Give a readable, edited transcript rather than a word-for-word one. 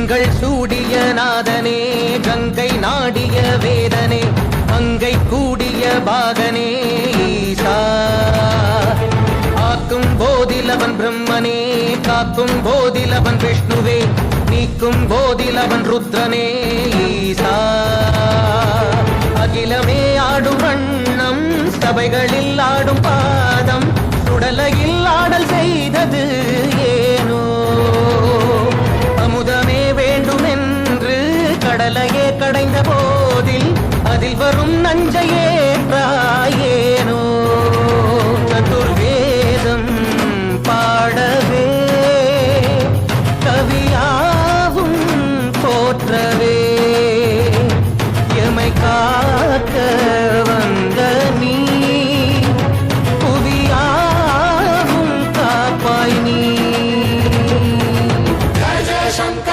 திங்கள் சூடிய நாதனே கங்கை நாடிய வேதனே அங்கை கூடிய பாகனே ஈசா ஆக்கும் போதிலவன் பிரம்மனே காக்கும் போதிலவன் விஷ்ணுவே நீக்கும் போதிலவன் ருத்ரனே ஈசா அகிலமே ஆடும் வண்ணம் சபைகளில் ஆடும் பாதம் சுடலையில் ஆடல் செய்தது ஏனோ அமுதமே வேண்டுமென்று கடலையே கடைந்த போதில் அதில் வரும் நஞ்சையே ஏனோ